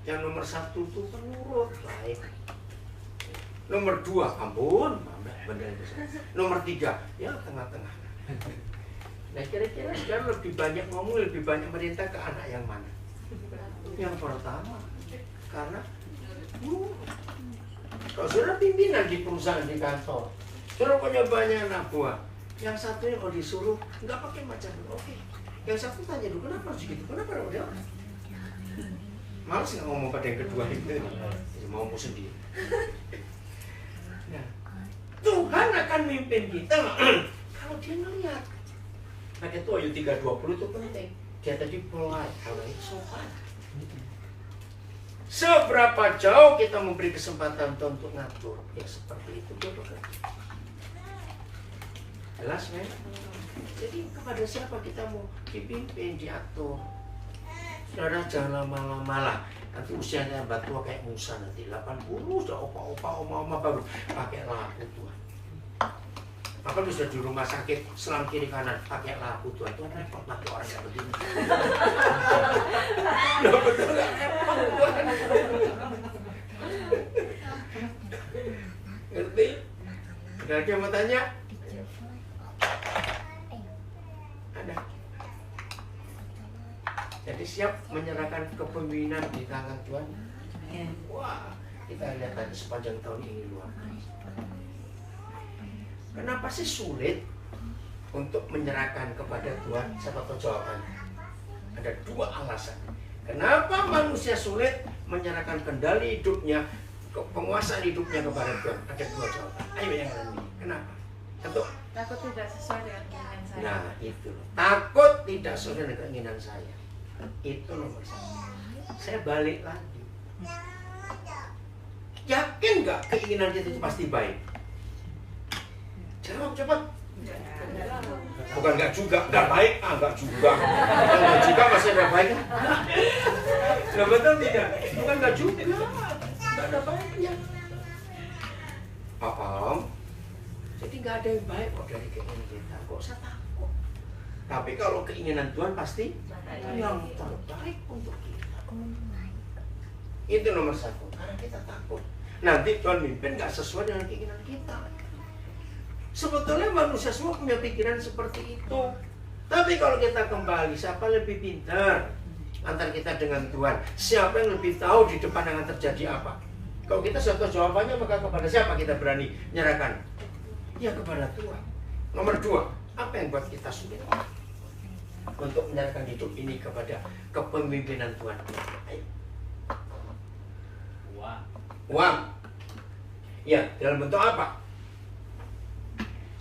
yang nomor 1 itu penurut, baik. Nomor 2, ampun, benar besar. Nomor 3, ya tengah-tengah. Nah kira-kira saudara lebih banyak ngomong, lebih banyak merintah ke anak yang mana? Yang pertama, karena kalau saudara pimpinan di perusahaan, di kantor, saudara punya banyak anak buah, yang satunya kalau disuruh nggak pakai macam oke, yang satu tanya dulu kenapa harus gitu, kenapa udah males nggak ngomong pada yang kedua itu, mau sendiri. Nah, Tuhan akan mimpin kita kalau dia melihat. Maka itu Wahyu 3:20 itu penting. Dia tadi polite, kalau itu sopan. Seberapa jauh kita memberi kesempatan untuk ngatur, ya seperti itu dia bekerja. Jelas kan? Jadi kepada siapa kita mau dipimpin, diatur? Saudara jangan lama-lama lah. Nanti usianya tambah tua kayak Musa nanti 80 sudah opa-opa, oma-oma baru pakai lagu Tuhan. Apa bisa di rumah sakit selang kiri kanan pakai lampu Tuhan repot pakai orang kayak begini. Loh betul nggak repot Tuhan? Ngerti? Ada lagi yang mau tanya? Ada. Jadi siap menyerahkan kepemimpinan di tangan Tuhan. Wah, kita lihat tadi sepanjang tahun ini luar biasa. Kenapa sih sulit untuk menyerahkan kepada Tuhan? Siapa tahu jawabannya? Ada dua alasan. Kenapa manusia sulit menyerahkan kendali hidupnya, penguasaan hidupnya kepada Tuhan? Ada dua jawaban. Ayo yang lain. Kenapa? Satu. Takut tidak sesuai dengan keinginan saya. Nah itu. Takut tidak sesuai dengan keinginan saya. Itu nomor satu. Saya balik lagi. Yakin nggak keinginan kita itu pasti baik? Jawab cepat. Bukan nggak juga, nggak baik, nggak juga. Nggak juga masih ada baik. Nggak betul tidak? Bukan nggak juga, nggak ada baiknya. Jadi nggak ada yang baik kok dari keinginan kita. Kok usah takut? Tapi kalau keinginan Tuhan pasti yang terbaik untuk kita. Itu nomor satu. Karena kita takut nanti Tuhan mimpin nggak sesuai dengan keinginan kita. Sebetulnya manusia semua punya pikiran seperti itu. Tapi kalau kita kembali, siapa lebih pintar antara kita dengan Tuhan? Siapa yang lebih tahu di depan akan terjadi apa? Kalau kita sudah tahu jawabannya, maka kepada siapa kita berani menyerahkan? Ya kepada Tuhan. Nomor dua, apa yang buat kita sulit untuk menyerahkan hidup ini kepada kepemimpinan Tuhan? Ayo. Uang. Ya, dalam bentuk apa?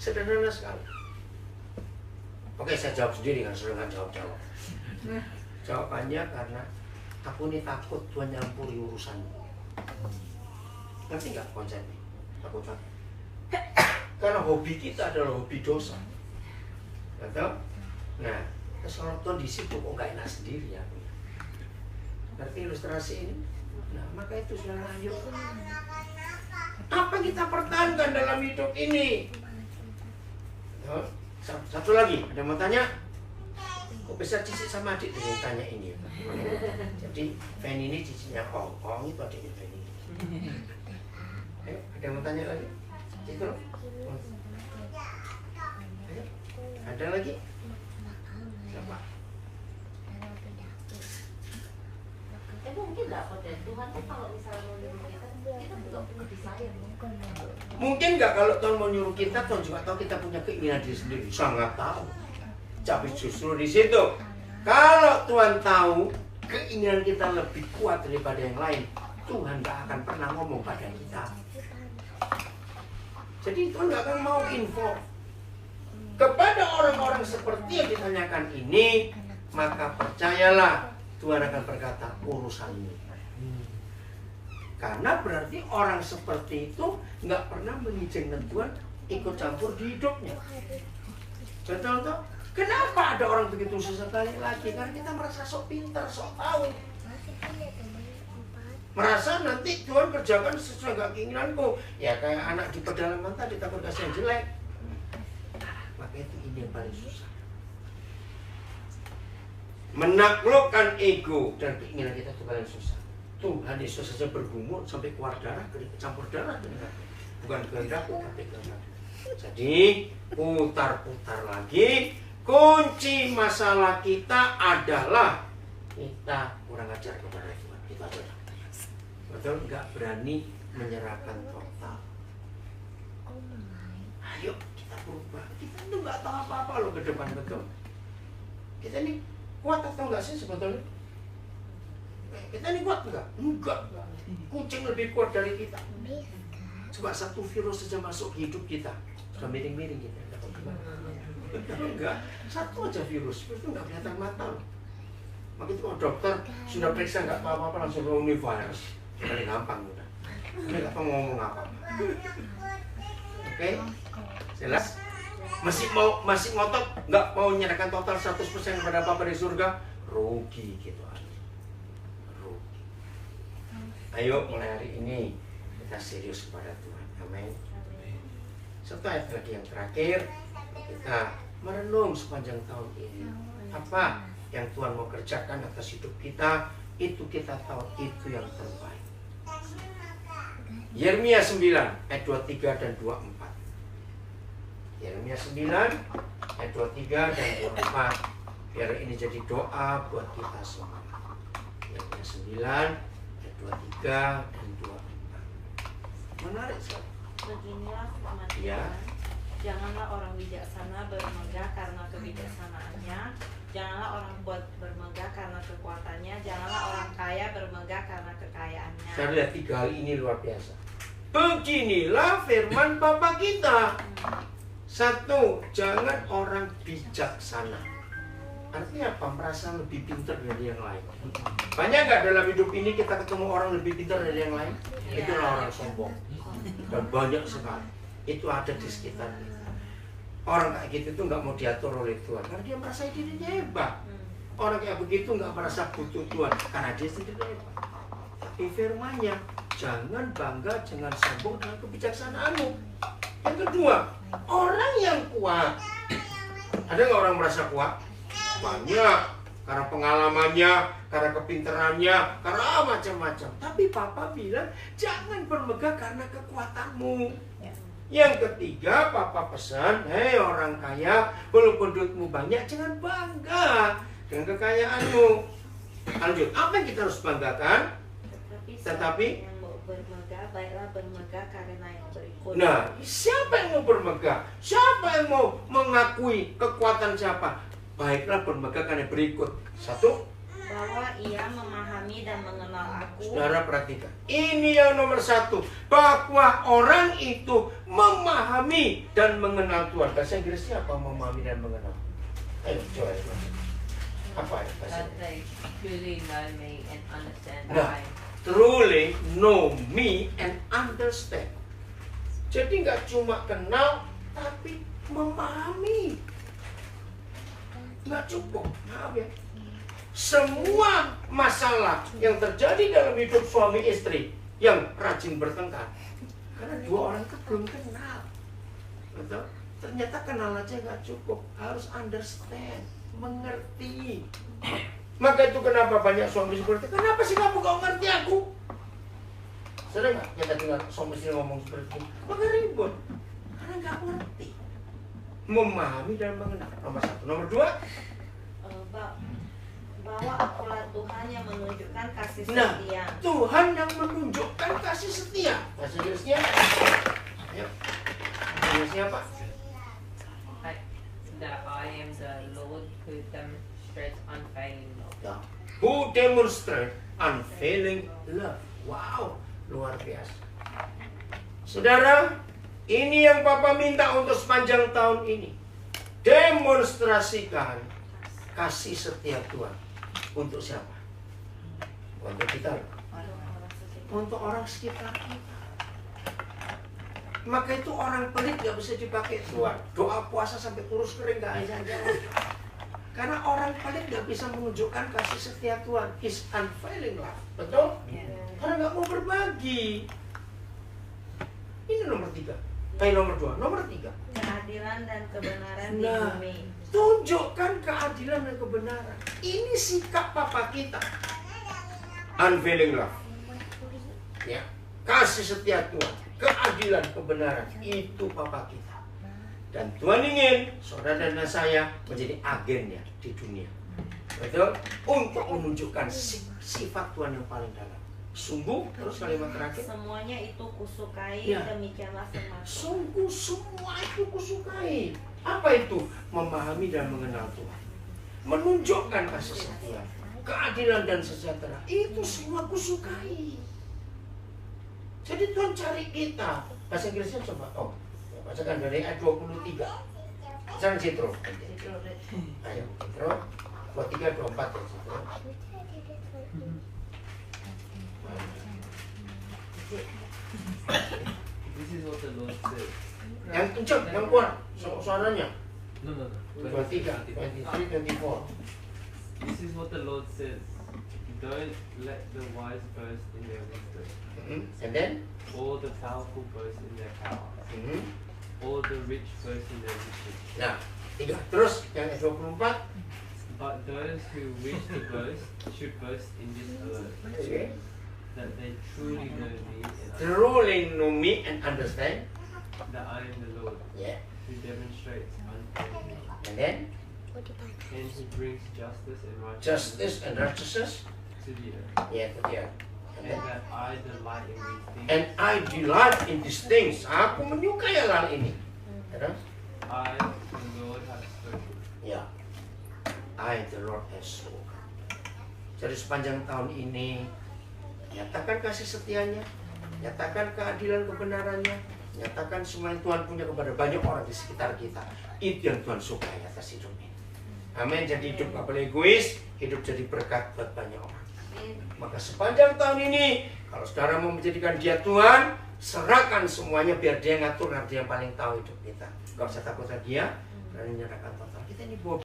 Sederhana sekali. Oke, saya jawab sendiri kan, sudah nggak jawab. Jawabannya karena aku ini takut Tuhan nyampuri urusanmu. Ngerti nggak konsepnya? Takut apa? Karena hobi kita adalah hobi dosa. Betul? Nah, terus kalau Tuhan di situ kok nggak enak sendiri ya? Ngerti ilustrasi ini? Nah, maka itu saudara, ayo. Apa yang kita pertahankan dalam hidup ini? Satu lagi, ada yang mau tanya? Kok bisa Cici sama adik dengan tanya ini? Jadi Fanny ini cicinya Ong itu adiknya Fanny. Ayo, ada yang mau tanya lagi? Itu loh. Ayo, ada lagi? Siapa? Mungkin nggak potensi Tuhan tuh kalau misalnya mau nyuruh kita juga lebih sayang. Mungkin nggak kalau Tuhan mau nyuruh kita, Tuhan juga tahu kita punya keinginan diri sendiri. Sangat tahu. Tapi justru di situ, kalau Tuhan tahu keinginan kita lebih kuat daripada yang lain, Tuhan nggak akan pernah ngomong pada kita. Jadi Tuhan nggak akan mau info kepada orang-orang seperti yang ditanyakan ini, maka percayalah Tuhan akan berkata urusanmu. Karena berarti orang seperti itu nggak pernah mengizinkan Tuhan ikut campur di hidupnya. Betul toh? Kenapa ada orang begitu susah balik lagi? Karena kita merasa sok pintar, sok tahu. Merasa nanti Tuhan kerjakan sesuai gak keinginanku. Ya kayak anak di pedalaman tadi takut kasih yang jelek. Maka itu ini yang paling susah. Menaklukkan ego dan keinginan kita itu paling susah. Tuhan Yesus saja bergumul sampai keluar darah, campur darah. Bukan kehendakku, tapi kehendakku. Jadi putar-putar lagi. Kunci masalah kita adalah kita kurang ajar kepada Tuhan. Kita betul nggak berani menyerahkan total. Ayo kita berubah. Kita itu nggak tahu apa-apa loh ke depan, betul. Kita ini kuat atau enggak sih sebetulnya? Kita ini kuat enggak? Enggak. Kucing lebih kuat dari kita. Coba satu virus saja masuk hidup kita, sudah miring-miring kita. Enggak, satu aja virus itu enggak kelihatan mata. Makanya kalau dokter sudah periksa enggak tahu apa-apa langsung ini virus. Paling gampang udah. Ini enggak tahu ngomong apa. Oke? Jelas? Masih ngotot nggak mau menyerahkan total 100% kepada Bapa di surga, rugi gitu aja. Rugi. Ayo mulai hari ini kita serius kepada Tuhan. Amin. Satu ayat lagi yang terakhir, kita merenung sepanjang tahun ini. Apa yang Tuhan mau kerjakan atas hidup kita, itu kita tahu itu yang terbaik. Yeremia 9 ayat 23 dan 24. Yeremia 9 ayat 23 dan 24. Biar ini jadi doa buat kita semua. Yeremia 9 ayat 23 dan 24. Menarik sekali. Beginilah firman Ya. Tuhan, janganlah orang bijaksana bermegah karena kebijaksanaannya, janganlah orang bermegah karena kekuatannya, janganlah orang kaya bermegah karena kekayaannya. Saya lihat 3 hal ini luar biasa. Beginilah firman Bapa kita. 1, jangan orang bijaksana. Artinya apa? Merasa lebih pintar dari yang lain. Banyak nggak dalam hidup ini kita ketemu orang lebih pintar dari yang lain? Itulah orang sombong. Dan banyak sekali. Itu ada di sekitar kita. Orang kayak gitu tuh nggak mau diatur oleh Tuhan karena dia merasa dirinya hebat. Orang kayak begitu nggak merasa butuh Tuhan karena dia sendiri hebat. Tapi firman-Nya, jangan bangga, jangan sombong dengan kebijaksanaanmu. Yang kedua, orang yang kuat. Ada nggak orang merasa kuat? Banyak. Karena pengalamannya, karena kepintarannya, karena macam-macam. Tapi Papa bilang, jangan bermegah karena kekuatanmu. Yang ketiga, Papa pesan, hei orang kaya, walaupun duitmu banyak, jangan bangga dengan kekayaanmu. Lanjut, apa yang kita harus banggakan? Tetapi yang mau bermegah, baiklah bermegah karena yang berikut. Nah, siapa yang mau bermegah? Siapa yang mau mengakui kekuatan siapa? Baiklah bermegah karena berikut. 1, Bahwa ia memahami dan mengenal aku. saudara perhatikan. Ini yang nomor 1. Bahwa orang itu memahami dan mengenal Tuhan. Bahasa Inggrisnya apa? Memahami dan mengenal. Ayo, coba. Apa ya bahasa That they truly know me and understand Nah. why. Truly know me and understand. Jadi nggak cuma kenal, tapi memahami. Nggak cukup, maaf ya. Semua masalah yang terjadi dalam hidup suami istri yang rajin bertengkar, karena 2 orang itu belum kenal. Betul? Ternyata kenal aja nggak cukup, harus understand, mengerti. Maka itu kenapa banyak suami seperti itu. Kenapa sih kamu gak ngerti aku? Sering gak kita dengar suami istri ngomong seperti itu? Maka ribut. Karena gak ngerti. Memahami dan mengenal. Nomor 1. Nomor 2. Bahwa akulah Tuhan yang menunjukkan kasih Nah, setia. Tuhan yang menunjukkan kasih setia. Bahasa Inggrisnya. Ayo. Bahasa Inggrisnya apa? That I am the Lord who demonstrates unfailing love. Ya. Who demonstrate unfailing love. Wow, luar biasa. Saudara, ini yang Papa minta untuk sepanjang tahun ini. Demonstrasikan kasih setia Tuhan. Untuk siapa? Untuk kita. Untuk orang sekitar kita. Maka itu orang pelit gak bisa dipakai Tuhan. Doa puasa sampai kurus kering gak bisa jawab. Karena orang pelit gak bisa menunjukkan kasih setia Tuhan. His unfailing love. Betul? Karena gak mau berbagi. Ini nomor 3. Nomor 2. Nomor 3. Keadilan dan kebenaran di Nah, bumi. tunjukkan keadilan dan kebenaran. Ini sikap Papa kita. Unfailing love. Ya. Kasih setia Tuhan, keadilan, kebenaran, itu Papa kita. Dan Tuhan ingin saudara dan saya menjadi agennya di dunia. Betul? Untuk menunjukkan sifat Tuhan yang paling dalam. Sungguh, terus kalimat terakhir. Semuanya itu kusukai, Ya. demikianlah firman Tuhan. Sungguh semua itu kusukai. Apa itu? Memahami dan mengenal Tuhan. Menunjukkan kasih setia, keadilan dan sejahtera. Itu semua kusukai. Jadi Tuhan cari kita. Bahasa Inggrisnya coba. Bacakan dari ayat 23. Jangan Citro. Ayo, Citro. 23, 24 ya Citro. This is what the Lord says. Yang kencang, yang kuat suaranya. No. 23, 23, 24. This is what the Lord says. Don't let the wise boast in their wisdom, And then? or the powerful boast in their power. all the rich boast in their riches. Nah, 3. Terus yang ke-24. But those who wish to boast should boast in this alone, Okay. that they truly know me and Truly know me and understand. that I am the Lord, Yeah. who demonstrates unfair, And then and who brings justice and righteousness justice and righteousness. to the earth, Yeah, itu dia. And and then, that I delight in these things. and I delight in these things. Aku menyukai hal ini. Terus? I, the Lord, have spoken. Ya. I the Lord has spoken. Jadi sepanjang tahun ini nyatakan kasih setianya, nyatakan keadilan kebenarannya, nyatakan semua yang Tuhan punya kepada banyak orang di sekitar kita. Itu yang Tuhan sukai atas hidup ini. Amin. Jadi hidup gak boleh egois, hidup jadi berkat buat banyak orang. Maka sepanjang tahun ini, kalau saudara mau menjadikan dia Tuhan, serahkan semuanya biar dia ngatur, nanti yang paling tahu hidup kita. Gak usah takut sama dia, berani menyerahkan total. Kita ini bawa